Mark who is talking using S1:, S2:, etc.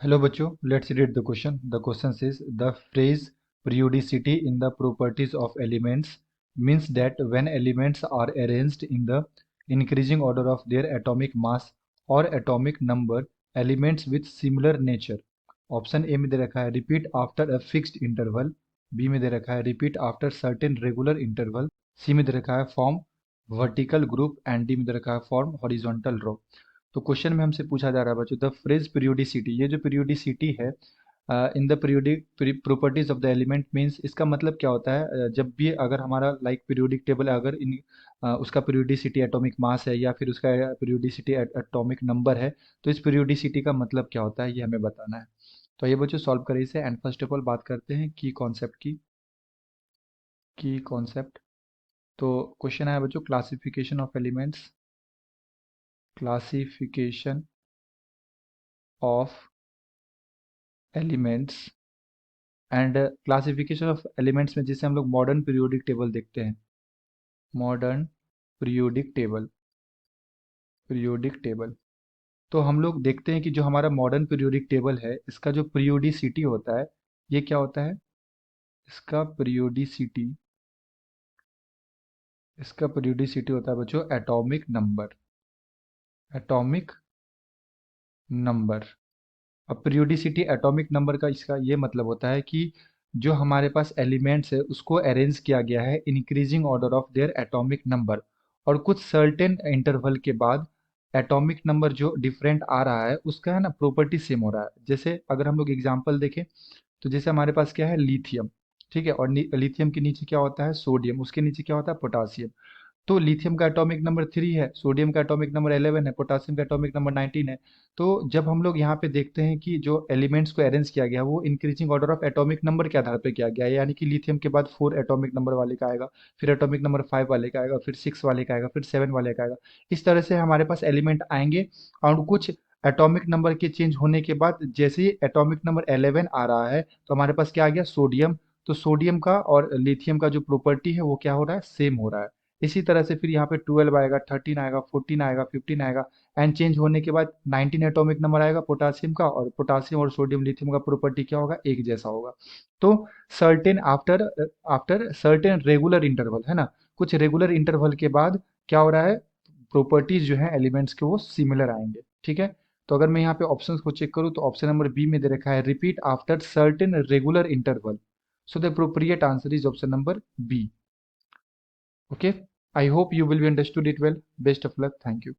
S1: Hello बच्चों, let's read the question. The question says the phrase periodicity in the properties of elements means that when elements are arranged in the increasing order of their atomic mass or atomic number, elements with similar nature. Option A में दे रखा है repeat after a fixed interval, B में दे रखा है repeat after certain regular interval, C में दे रखा है form vertical group and D में दे रखा है फॉर्म हॉरिजॉन्टल रो। तो क्वेश्चन में हमसे पूछा जा रहा है बच्चों द फ्रेज पीरियोडिसिटी, ये जो पीरियोडिसिटी है in the periodic properties of the element means इसका मतलब क्या होता है। जब भी अगर हमारा लाइक पीरियोडिक टेबल अगर इन उसका पीरियोडिसिटी एटॉमिक मास है या फिर उसका पीरियोडिसिटी एटॉमिक नंबर है, तो इस पीरियोडिसिटी का मतलब क्या होता है ये हमें बताना है। तो ये बच्चों सॉल्व करें इसे एंड फर्स्ट ऑफ ऑल बात करते हैं की कॉन्सेप्ट। तो क्वेश्चन है बच्चों classification of elements, classification of elements and classification of elements में जिसे हम लोग मॉडर्न पीरियोडिक टेबल देखते हैं। मॉडर्न पीरियोडिक टेबल तो हम लोग देखते हैं कि जो हमारा मॉडर्न पीरियोडिक टेबल है इसका जो पीरियोडिसिटी होता है ये क्या होता है। इसका पीरियोडिसिटी होता है बच्चों एटॉमिक नंबर। अब पीरियोडिसिटी एटॉमिक नंबर का इसका ये मतलब होता है कि जो हमारे पास एलिमेंट्स है उसको अरेंज किया गया है increasing order of their atomic number, और कुछ सर्टेन इंटरवल के बाद एटॉमिक नंबर जो डिफरेंट आ रहा है उसका है ना प्रॉपर्टी सेम हो रहा है। जैसे अगर हम लोग एग्जांपल देखें तो जैसे हमारे पास क्या है लिथियम, ठीक है, और लिथियम के नीचे क्या होता है सोडियम, उसके नीचे क्या होता है पोटासियम। तो लिथियम का एटॉमिक नंबर 3 है, सोडियम का एटॉमिक नंबर 11 है, पोटासियम का एटॉमिक नंबर 19 है। तो जब हम लोग यहाँ पे देखते हैं कि जो एलिमेंट्स को अरेंज किया गया वो increasing order of atomic number के आधार पर किया गया है, यानी कि लिथियम के बाद 4 एटॉमिक नंबर वाले का आएगा, फिर एटॉमिक नंबर 5 वाले का आएगा, फिर 6 वाले का आएगा, फिर 7 वाले का आएगा। इस तरह से हमारे पास एलिमेंट आएंगे और कुछ एटॉमिक नंबर के चेंज होने के बाद जैसे ही एटॉमिक नंबर 11 आ रहा है तो हमारे पास क्या आ गया सोडियम। तो सोडियम का और लिथियम का जो प्रॉपर्टी है वो क्या हो रहा है सेम हो रहा है। इसी तरह से फिर यहाँ पे 12 आएगा, 13 आएगा, 14 आएगा, 15 आएगा, एंड चेंज होने के बाद 19 एटॉमिक नंबर आएगा पोटासियम का, और पोटासियम और सोडियम लिथियम का प्रॉपर्टी क्या होगा एक जैसा होगा। तो certain after after certain regular interval है ना, कुछ रेगुलर इंटरवल के बाद क्या हो रहा है प्रॉपर्टीज जो है एलिमेंट्स के वो सिमिलर आएंगे, ठीक है। तो अगर मैं यहाँ पे ऑप्शंस को चेक करूँ तो ऑप्शन नंबर बी में दे रखा है repeat after certain regular interval, so the appropriate answer is option number B. Okay, I hope you will be understood it well. Best of luck. Thank you.